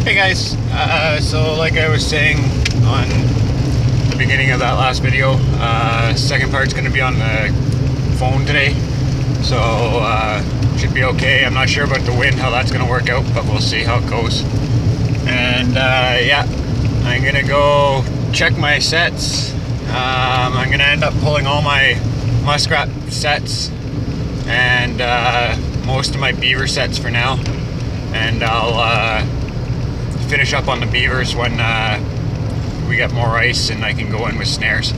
Hey guys, so like I was saying on the beginning of that last video, second part's going to be on the phone today, so should be okay. I'm not sure about the wind, how that's going to work out, but we'll see how it goes. And yeah, I'm going to go check my sets. I'm going to end up pulling all my muskrat sets and most of my beaver sets for now, and I'll finish up on the beavers when we get more ice and I can go in with snares.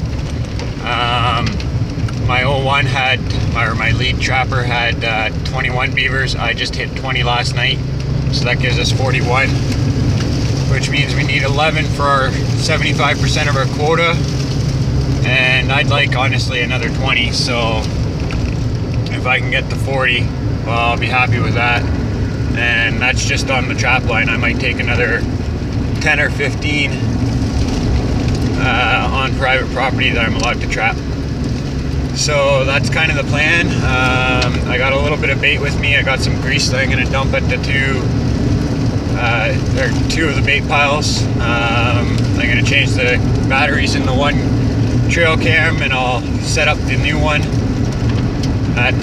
My 01 had, or my lead trapper had 21 beavers. I just hit 20 last night, so that gives us 41, which means we need 11 for our 75% of our quota, and I'd like honestly another 20, so if I can get to 40, well, I'll be happy with that. And that's just on the trap line. I might take another 10 or 15 on private property that I'm allowed to trap. So that's kind of the plan. I got a little bit of bait with me. I got some grease that I'm going to dump at the two of the bait piles. I'm going to change the batteries in the one trail cam, and I'll set up the new one at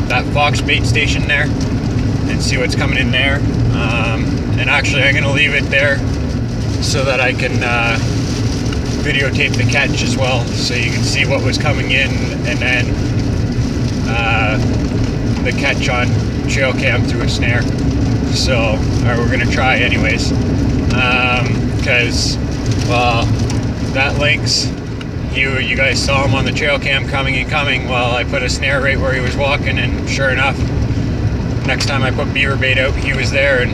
that Fox bait station there and see what's coming in there. And actually I'm going to leave it there so that I can videotape the catch as well, so you can see what was coming in, and then the catch on trail cam through a snare. So we're going to try anyways, because well, that lynx, you guys saw him on the trail cam coming and coming. Well, I put a snare right where he was walking, and sure enough, next time I put beaver bait out, he was there, and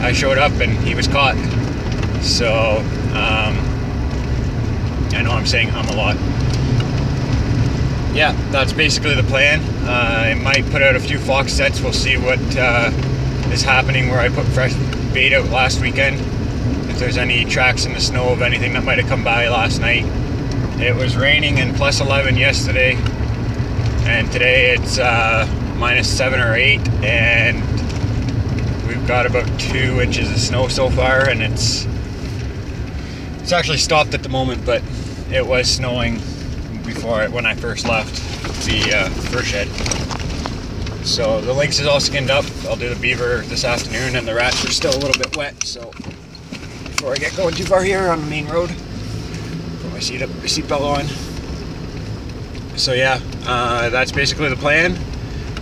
I showed up and he was caught. So I know I'm saying a lot. Yeah, that's basically the plan. I might put out a few fox sets. We'll see what is happening where I put fresh bait out last weekend, if there's any tracks in the snow of anything that might have come by last night. It was raining and plus 11 yesterday, and today it's minus 7 or 8, and we've got about 2 inches of snow so far, and it's actually stopped at the moment, but it was snowing before when I first left the fur shed. So the lynx is all skinned up. I'll do the beaver this afternoon, and the rats are still a little bit wet, so before I get going too far here on the main road, put my seatbelt on. So yeah, that's basically the plan.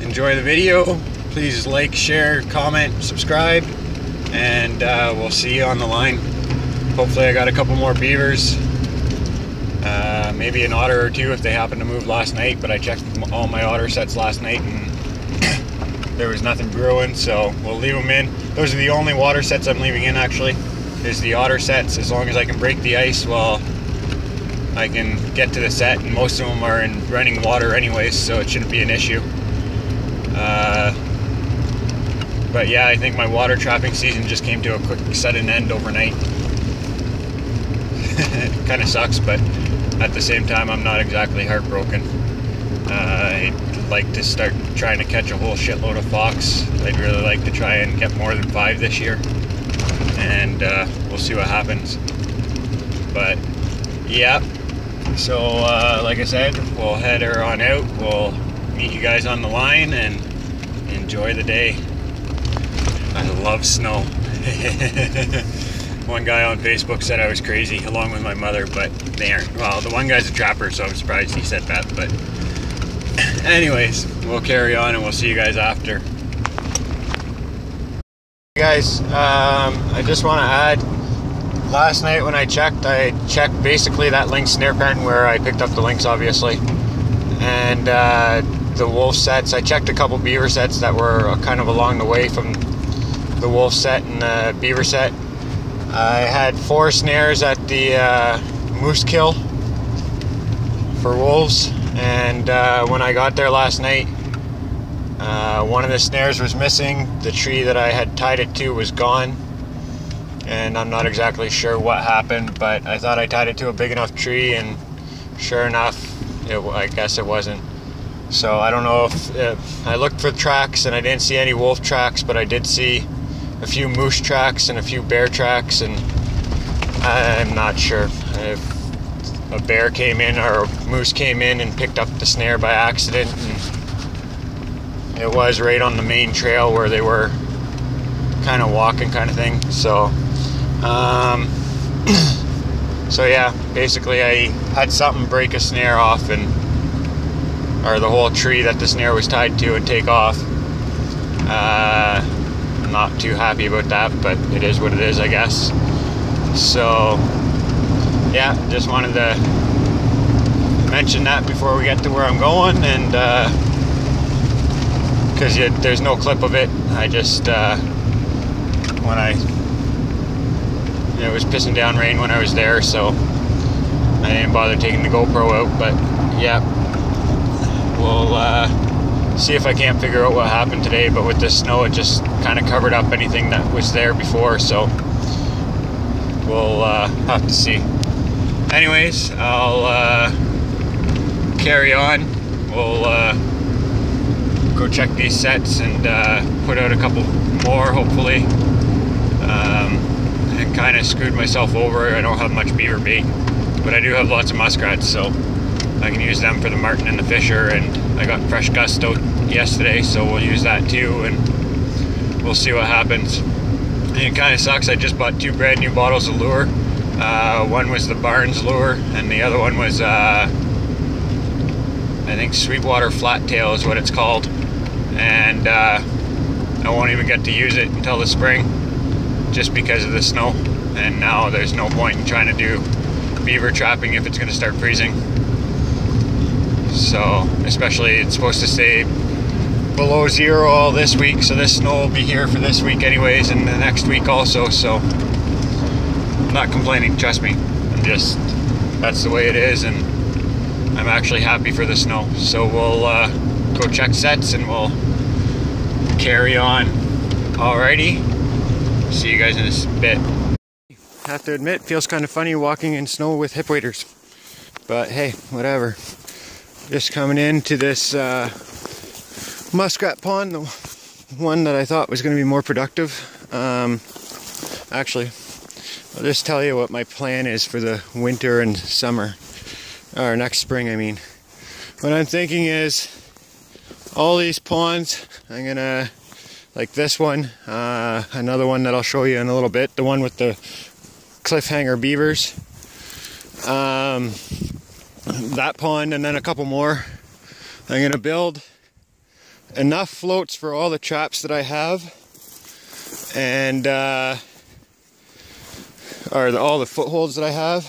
Enjoy the video. Please like, share, comment, subscribe, and we'll see you on the line. Hopefully I got a couple more beavers, maybe an otter or two if they happen to move last night, but I checked all my otter sets last night and there was nothing brewing, so we'll leave them in. Those are the only water sets I'm leaving in, actually, is the otter sets. As long as I can break the ice, well, I can get to the set, and most of them are in running water anyways, so it shouldn't be an issue. But yeah, I think my water trapping season just came to a quick sudden end overnight. It kind of sucks, but at the same time, I'm not exactly heartbroken. I'd like to start trying to catch a whole shitload of fox. I'd really like to try and get more than 5 this year, and we'll see what happens. But yeah, so like I said, we'll head her on out. We'll meet you guys on the line and enjoy the day. I love snow. One guy on Facebook said I was crazy, along with my mother, but they aren't. Well, the one guy's a trapper, so I'm surprised he said that, but anyways, we'll carry on and we'll see you guys after. Hey guys, I just want to add, last night when I checked basically that lynx snare pen where I picked up the lynx, obviously, and the wolf sets. I checked a couple beaver sets that were kind of along the way from the wolf set and the beaver set. I had 4 snares at the moose kill for wolves, and when I got there last night, one of the snares was missing. The tree that I had tied it to was gone, and I'm not exactly sure what happened, but I thought I tied it to a big enough tree, and sure enough, I guess it wasn't. So I don't know if I looked for tracks and I didn't see any wolf tracks, but I did see a few moose tracks and a few bear tracks, and I'm not sure if a bear came in or a moose came in and picked up the snare by accident, and it was right on the main trail where they were kind of walking kind of thing. So so yeah, basically I had something break a snare off, and or the whole tree that the snare was tied to, and take off. I'm not too happy about that, but it is what it is, I guess. So yeah, just wanted to mention that before we get to where I'm going, and because there's no clip of it. I just when it was pissing down rain when I was there, so I didn't bother taking the GoPro out. But yeah, we'll see if I can't figure out what happened today. But with this snow, it just kind of covered up anything that was there before, so we'll have to see. Anyways, I'll carry on. We'll go check these sets and put out a couple more, hopefully. I kind of screwed myself over. I don't have much beaver bait, but I do have lots of muskrats, so I can use them for the martin and the fisher. And I got fresh gust out yesterday, so we'll use that too, and we'll see what happens. And it kind of sucks. I just bought 2 brand new bottles of lure. One was the Barnes lure, and the other one was I think Sweetwater Flat Tail is what it's called. And I won't even get to use it until the spring, just because of the snow. And now there's no point in trying to do beaver trapping if it's going to start freezing. So, especially it's supposed to stay below 0 all this week, so this snow will be here for this week anyways, and the next week also. So I'm not complaining, trust me. That's the way it is, and I'm actually happy for the snow. So we'll go check sets and we'll carry on. Alrighty, see you guys in a bit. I have to admit, it feels kind of funny walking in snow with hip waders, but hey, whatever. Just coming into this muskrat pond, the one that I thought was going to be more productive. Actually, I'll just tell you what my plan is for the winter and summer, or next spring, I mean. What I'm thinking is, all these ponds, I'm gonna, like this one, another one that I'll show you in a little bit, the one with the cliffhanger beavers, that pond, and then a couple more. I'm gonna build enough floats for all the traps that I have, and all the footholds that I have,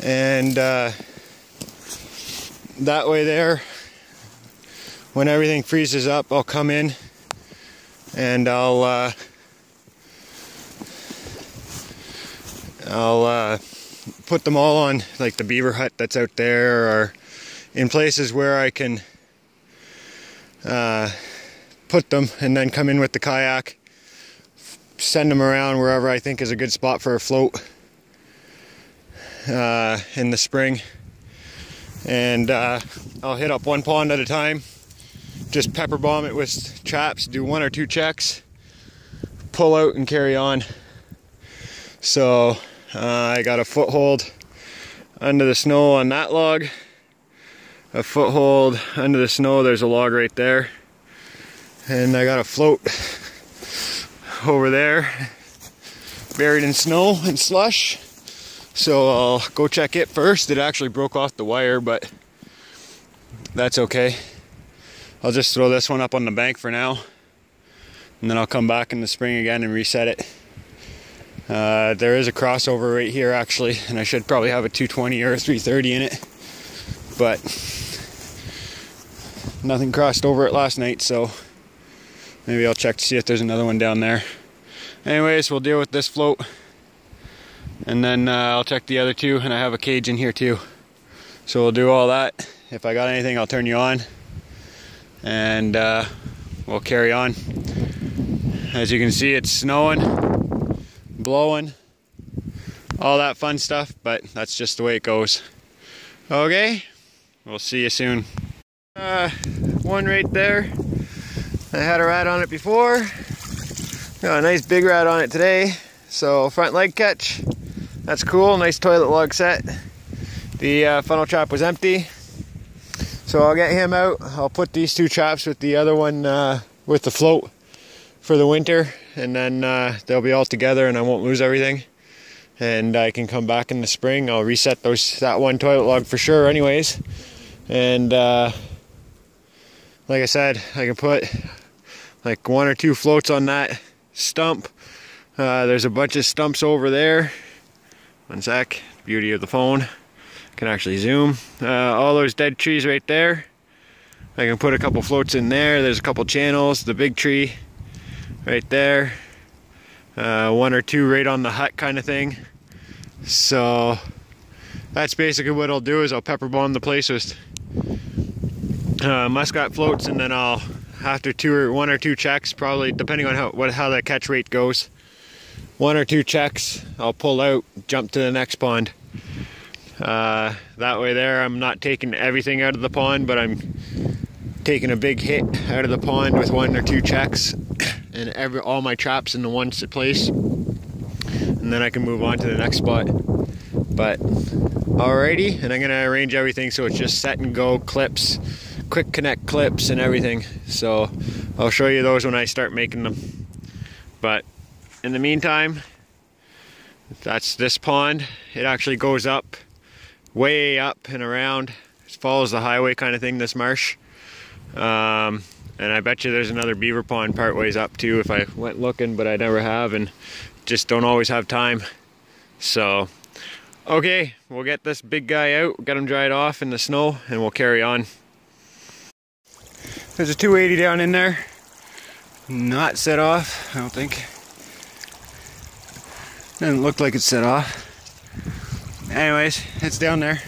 and that way there, when everything freezes up, I'll come in and I'll put them all on like the beaver hut that's out there, or in places where I can put them, and then come in with the kayak, send them around wherever I think is a good spot for a float in the spring. And I'll hit up one pond at a time, just pepper bomb it with traps, do 1 or 2 checks, pull out and carry on. So I got a foothold under the snow on that log, a foothold under the snow, there's a log right there, and I got a float over there buried in snow and slush. So I'll go check it first. It actually broke off the wire, but that's okay. I'll just throw this one up on the bank for now, and then I'll come back in the spring again and reset it. There is a crossover right here actually, and I should probably have a 220 or a 330 in it, but nothing crossed over it last night, so maybe I'll check to see if there's another one down there. Anyways, we'll deal with this float, and then I'll check the other 2, and I have a cage in here too. So we'll do all that. If I got anything, I'll turn you on, and we'll carry on. As you can see, it's snowing, blowing, all that fun stuff, but that's just the way it goes. Okay, we'll see you soon. One right there, I had a rat on it before. Got a nice big rat on it today. So front leg catch, that's cool. Nice toilet log set. The funnel trap was empty, so I'll get him out. I'll put these two traps with the other one with the float for the winter, and then they'll be all together and I won't lose everything, and I can come back in the spring. I'll reset that one toilet log for sure anyways, and like I said, I can put like 1 or 2 floats on that stump. There's a bunch of stumps over there. One sec, beauty of the phone. Can actually zoom. All those dead trees right there. I can put a couple floats in there. There's a couple channels. The big tree right there. 1 or 2 right on the hut kind of thing. So that's basically what I'll do, is I'll pepper bomb the place with muskrat floats, and then I'll, after 1 or 2 checks, probably depending on how that catch rate goes, 1 or 2 checks, I'll pull out, jump to the next pond. That way there, I'm not taking everything out of the pond, but I'm taking a big hit out of the pond with 1 or 2 checks, and all my traps in the one place, and then I can move on to the next spot. But alrighty, and I'm gonna arrange everything so it's just set and go clips, quick connect clips and everything. So I'll show you those when I start making them. But in the meantime, that's this pond. It actually goes up, way up and around. It follows the highway kind of thing, this marsh. And I bet you there's another beaver pond part ways up too if I went looking, but I never have and just don't always have time. So, okay, we'll get this big guy out, get him dried off in the snow, and we'll carry on. There's a 280 down in there. Not set off, I don't think. Doesn't look like it's set off. Anyways, it's down there.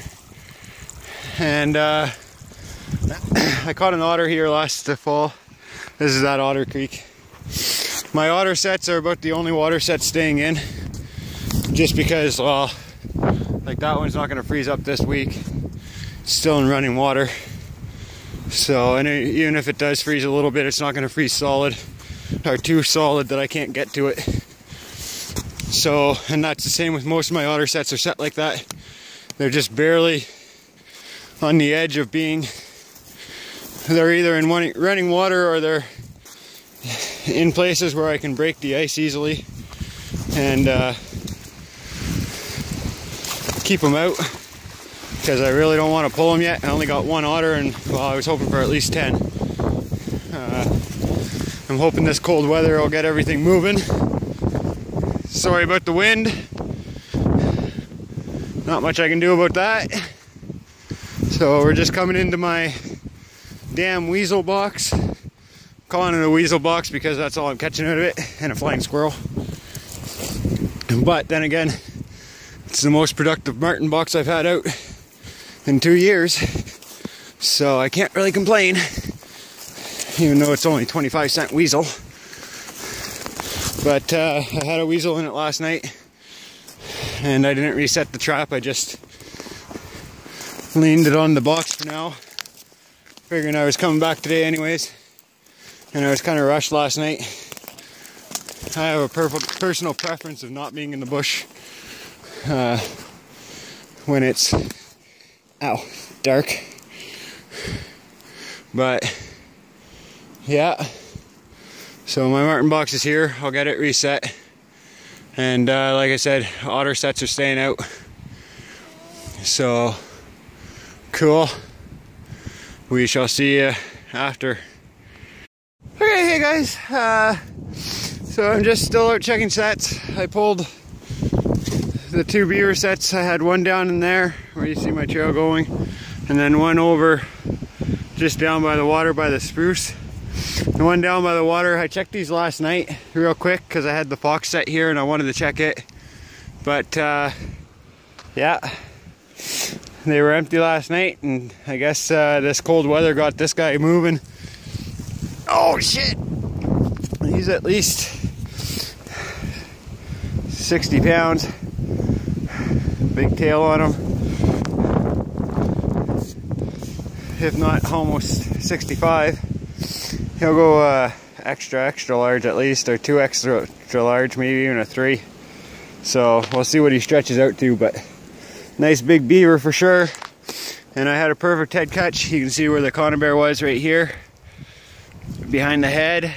And I caught an otter here last fall. This is that Otter Creek. My otter sets are about the only water sets staying in. Just because, well, like that one's not gonna freeze up this week. It's still in running water. So, and even if it does freeze a little bit, it's not gonna freeze solid, or too solid that I can't get to it. So, and that's the same with most of my otter sets are set like that. They're just barely on the edge of being, they're either in running water or they're in places where I can break the ice easily and keep them out, because I really don't want to pull them yet. I only got 1 otter, and well, I was hoping for at least 10. I'm hoping this cold weather will get everything moving. Sorry about the wind. Not much I can do about that. So we're just coming into my damn weasel box. I'm calling it a weasel box because that's all I'm catching out of it, and a flying squirrel. But then again, it's the most productive marten box I've had out in 2 years. So I can't really complain, even though it's only 25-cent weasel. But I had a weasel in it last night, and I didn't reset the trap. I just leaned it on the box for now, figuring I was coming back today anyways, and I was kind of rushed last night. I have a personal preference of not being in the bush when it's dark. But yeah, so my marten box is here. I'll get it reset, and like I said, otter sets are staying out. So cool. We shall see you after. Okay, hey guys. So I'm just still out checking sets. I pulled the 2 beaver sets. I had one down in there where you see my trail going, and then one over just down by the water by the spruce. The one down by the water, I checked these last night real quick because I had the fox set here and I wanted to check it. But yeah, they were empty last night, and I guess this cold weather got this guy moving. Oh shit! He's at least 60 pounds. Big tail on him. If not almost 65. He'll go extra large at least, or 2 extra large, maybe even a 3. So we'll see what he stretches out to, but nice big beaver for sure. And I had a perfect head catch. You can see where the conibear was right here, behind the head.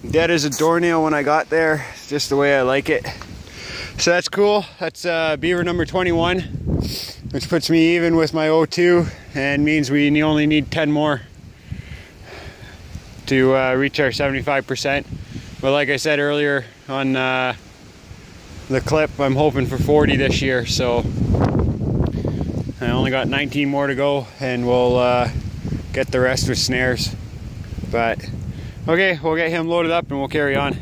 Dead as a doornail when I got there, just the way I like it. So that's cool. That's beaver number 21, which puts me even with my 02 and means we only need 10 more to reach our 75%. But like I said earlier on the clip, I'm hoping for 40 this year, so I only got 19 more to go, and we'll get the rest with snares. But okay, we'll get him loaded up and we'll carry on.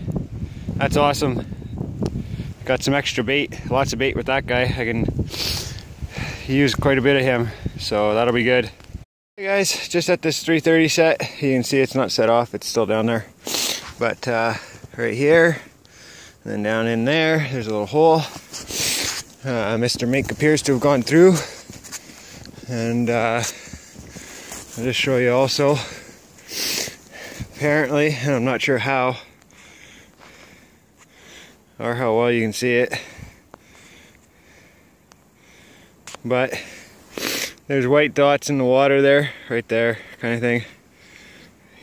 That's awesome. Got some extra bait, lots of bait with that guy. I can use quite a bit of him, so that'll be good. Hey guys, just at this 330 set, you can see it's not set off, it's still down there. But right here, and then down in there, there's a little hole. Mr. Mink appears to have gone through. And I'll just show you also, apparently, and I'm not sure how, or how well you can see it, but there's white dots in the water there, right there, kind of thing.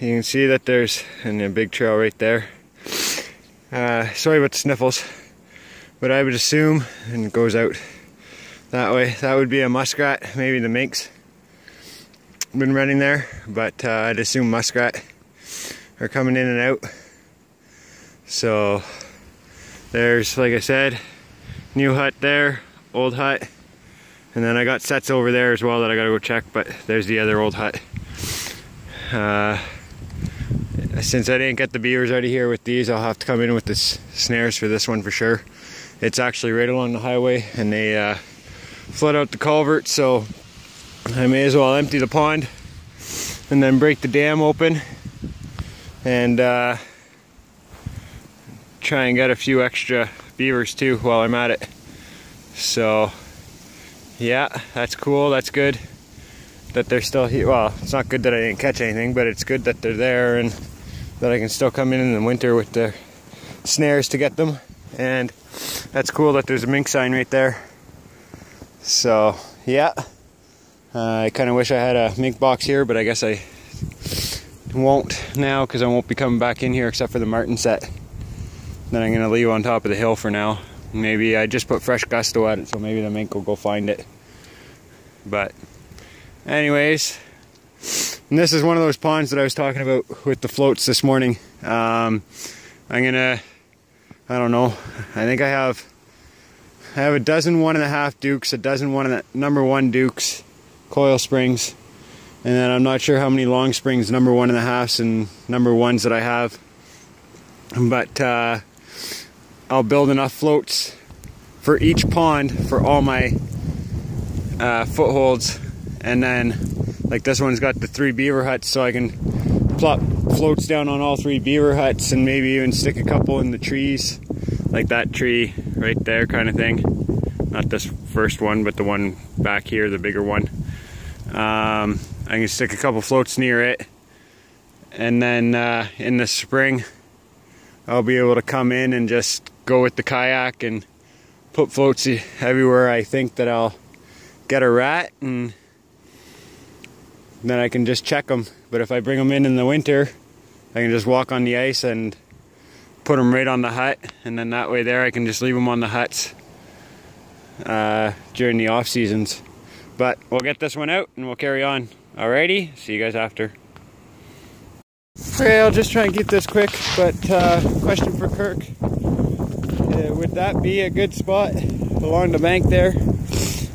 You can see that there's a big trail right there. Sorry about the sniffles, but I would assume, and it goes out that way, that would be a muskrat. Maybe the mink's been running there, but I'd assume muskrat are coming in and out. So there's, like I said, new hut there, old hut, and then I got sets over there as well that I gotta go check, but there's the other old hut. Since I didn't get the beavers out of here with these, I'll have to come in with the snares for this one for sure. It's actually right along the highway, and they flood out the culvert, so I may as well empty the pond and then break the dam open and try and get a few extra beavers too while I'm at it. So yeah, that's cool, that's good that they're still here. Well, it's not good that I didn't catch anything, but it's good that they're there and that I can still come in the winter with the snares to get them. And that's cool that there's a mink sign right there. So yeah, I kind of wish I had a mink box here, but I guess I won't now because I won't be coming back in here except for the marten set. Then I'm going to leave on top of the hill for now. Maybe I just put fresh gusto at it, so maybe the mink will go find it. But anyways, and this is one of those ponds that I was talking about with the floats this morning. I'm gonna, I don't know, I think I have a dozen 1.5 dukes, a dozen number 1 dukes, coil springs, and then I'm not sure how many long springs, number 1.5s and number 1s that I have. But I'll build enough floats for each pond for all my footholds, and then like this one's got the 3 beaver huts, so I can plop floats down on all 3 beaver huts and maybe even stick a couple in the trees, like that tree right there kind of thing. Not this first one, but the one back here, the bigger one. I can stick a couple floats near it, and then in the spring I'll be able to come in and just go with the kayak and put floats everywhere I think that I'll get a rat, and then I can just check them. But if I bring them in the winter, I can just walk on the ice and put them right on the hut, and then that way there I can just leave them on the huts during the off seasons. But we'll get this one out and we'll carry on. Alrighty, see you guys after. Okay, I'll just try and keep this quick, but question for Kirk. Would that be a good spot along the bank there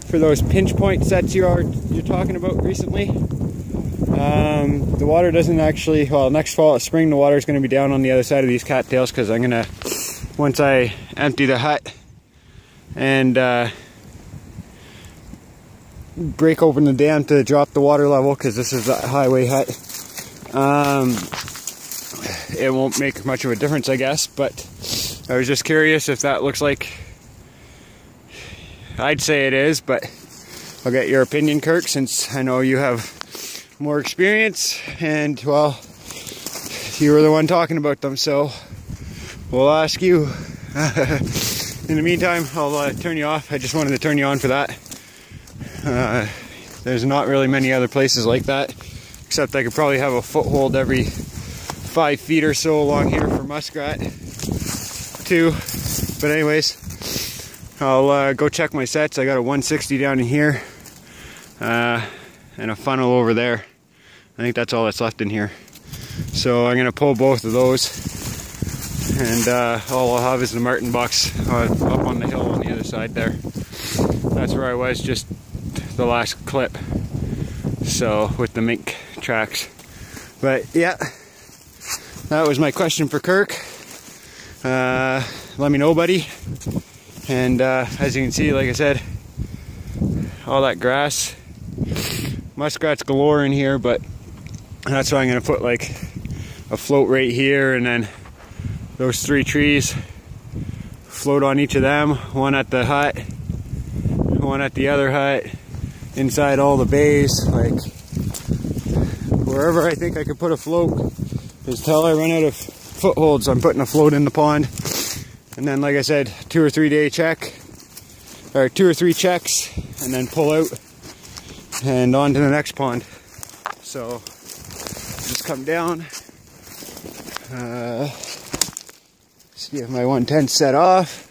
for those pinch point sets you're talking about recently? The water doesn't actually, well, next fall, spring, the water is going to be down on the other side of these cattails, because I'm going to, once I empty the hut and break open the dam to drop the water level, because this is a highway hut, it won't make much of a difference, I guess. But I was just curious if that looks like, I'd say it is, but I'll get your opinion, Kirk, since I know you have more experience, and well, You were the one talking about them, so we'll ask you. In the meantime, I'll turn you off. I just wanted to turn you on for that. There's not really many other places like that, except I could probably have a foothold every 5 feet or so along here for muskrat too. But anyways, I'll go check my sets. I got a 160 down in here and a funnel over there. I think that's all that's left in here. So I'm gonna pull both of those, and all I'll have is the martin box up on the hill on the other side there. That's where I was just the last clip, so with the mink tracks. But yeah, that was my question for Kirk. Let me know, buddy. And as you can see, like I said, all that grass, muskrats galore in here, but that's why I'm gonna put like a float right here, and then those 3 trees, float on each of them, one at the hut, one at the other hut, inside all the bays, like wherever I think I could put a float. Until I run out of footholds, I'm putting a float in the pond. And then, like I said, 2 or 3 day check, or 2 or 3 checks, and then pull out and on to the next pond. So just come down, see if my 110's set off.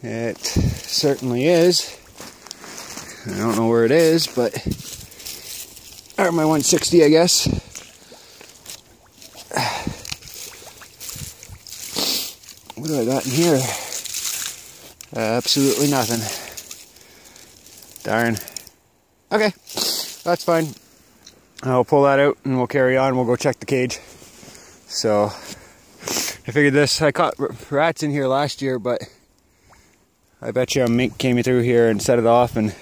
It certainly is. I don't know where it is, but or my 160, I guess. What do I got in here? Absolutely nothing. Darn. Okay, that's fine. I'll pull that out and we'll carry on. We'll go check the cage. So I figured this, I caught rats in here last year, but I bet you a mink came through here and set it off and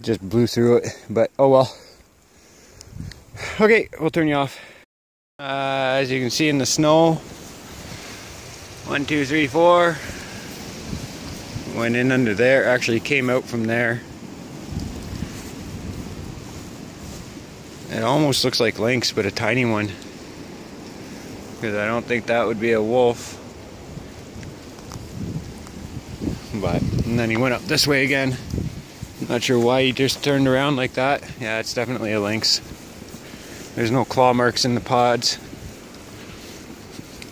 just blew through it. But oh well. Okay, we'll turn you off. As you can see in the snow, 1, 2, 3, 4. Went in under there, actually came out from there. It almost looks like lynx, but a tiny one. Because I don't think that would be a wolf. But, and then he went up this way again. Not sure why he just turned around like that. Yeah, it's definitely a lynx. There's no claw marks in the pods,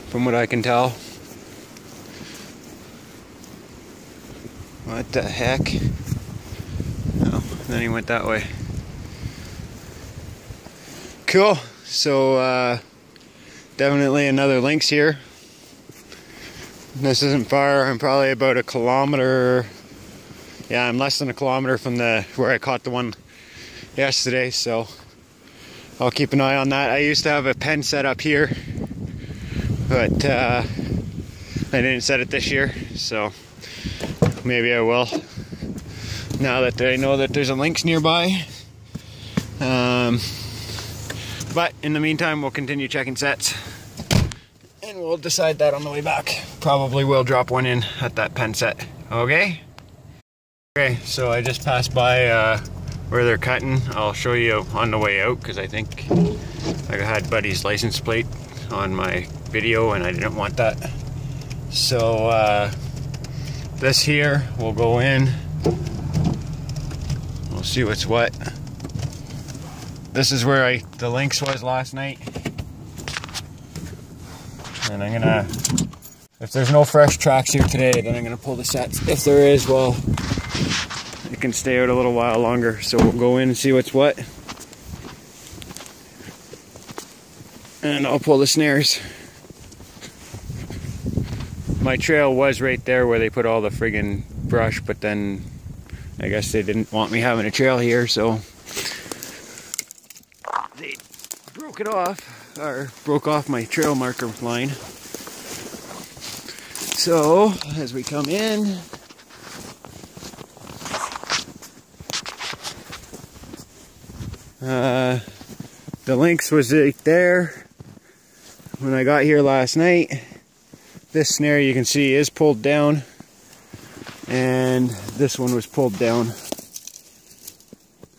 from what I can tell. What the heck? Oh, then he went that way. Cool. So definitely another lynx here. This isn't far. I'm probably about 1 kilometer. Yeah, I'm less than 1 kilometer from where I caught the one yesterday. So I'll keep an eye on that. I used to have a pen set up here, but I didn't set it this year. So maybe I will, now that I know that there's a lynx nearby. But in the meantime, we'll continue checking sets, and we'll decide that on the way back. Probably will drop one in at that pen set. Okay? Okay, so I just passed by where they're cutting. I'll show you on the way out, because I think I had Buddy's license plate on my video and I didn't want that. So this here will go in. We'll see what's what. This is where the lynx was last night. And I'm gonna, if there's no fresh tracks here today, then I'm gonna pull the sets. If there is, well, it can stay out a little while longer. So we'll go in and see what's what. And I'll pull the snares. My trail was right there where they put all the friggin' brush, but then I guess they didn't want me having a trail here, so they broke it off, or broke off my trail marker line. So as we come in, the lynx was right there when I got here last night. This snare, you can see, is pulled down, and this one was pulled down.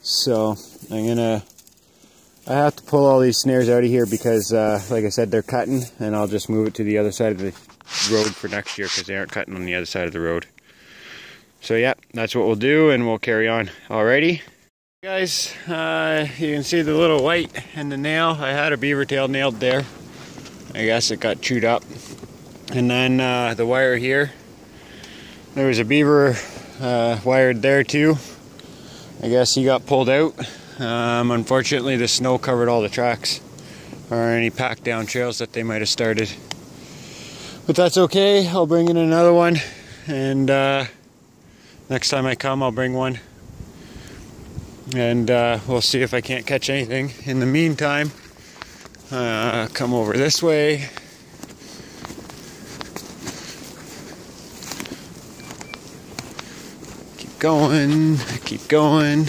So I have to pull all these snares out of here because, like I said, they're cutting, and I'll just move it to the other side of the road for next year because they aren't cutting on the other side of the road. So yeah, that's what we'll do, and we'll carry on. Alrighty. Guys, you can see the little white and the nail. I had a beaver tail nailed there. I guess it got chewed up. And then the wire here. There was a beaver wired there too. I guess he got pulled out. Unfortunately, the snow covered all the tracks or any packed down trails that they might have started. But that's okay. I'll bring in another one, and next time I come, I'll bring one. And we'll see if I can't catch anything. In the meantime, come over this way. Keep going.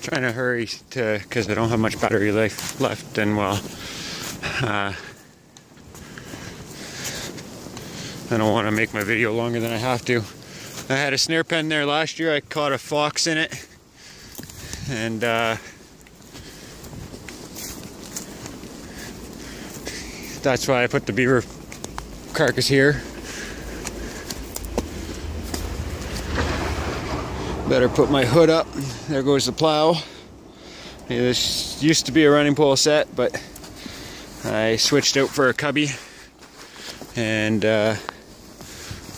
Trying to hurry because I don't have much battery life left, and well, I don't want to make my video longer than I have to. I had a snare pen there last year. I caught a fox in it, and that's why I put the beaver carcass here. Better put my hood up. There goes the plow. Yeah, this used to be a running pole set, but I switched out for a cubby, and I'm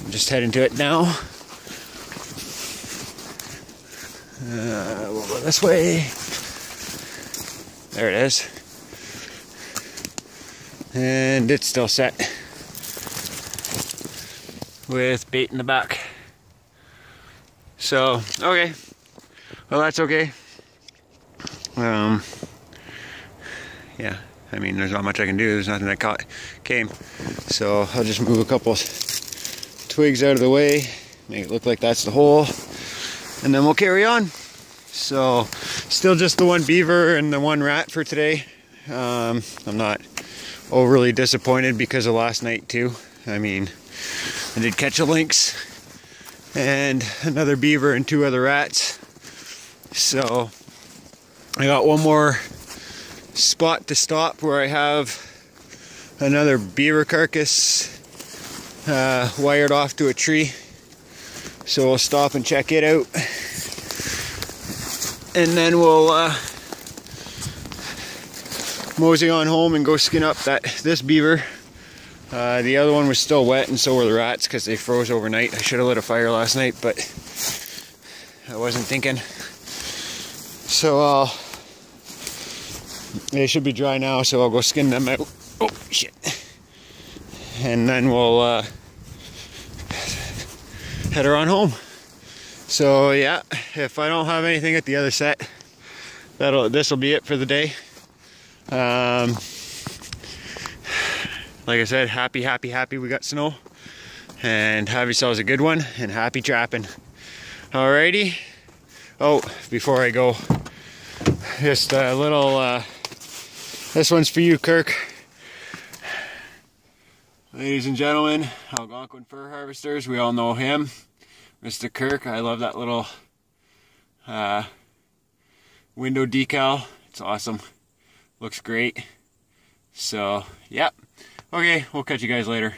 just heading to it now. We'll go this way. There it is. And it's still set with bait in the back. So, okay. Well, that's okay. Yeah, I mean, there's not much I can do. There's nothing that came. So I'll just move a couple twigs out of the way, make it look like that's the hole, and then we'll carry on. So, still just the one beaver and the one rat for today. I'm not overly disappointed because of last night too. I mean, I did catch a lynx and another beaver and 2 other rats. So I got one more spot to stop where I have another beaver carcass wired off to a tree. So we'll stop and check it out. And then we'll mosey on home and go skin up this beaver. The other one was still wet, and so were the rats because they froze overnight. I should have lit a fire last night, but I wasn't thinking. So they should be dry now, so I'll go skin them out. Oh shit! And then we'll head her on home. So yeah, if I don't have anything at the other set, this will be it for the day. Like I said, happy we got snow, and have yourselves a good one, and happy trapping. Alrighty. Oh, before I go, just a little, this one's for you, Kirk. Ladies and gentlemen, Algonquin Fur Harvesters, we all know him, Mr. Kirk. I love that little window decal. It's awesome. Looks great. So, yep. Okay, we'll catch you guys later.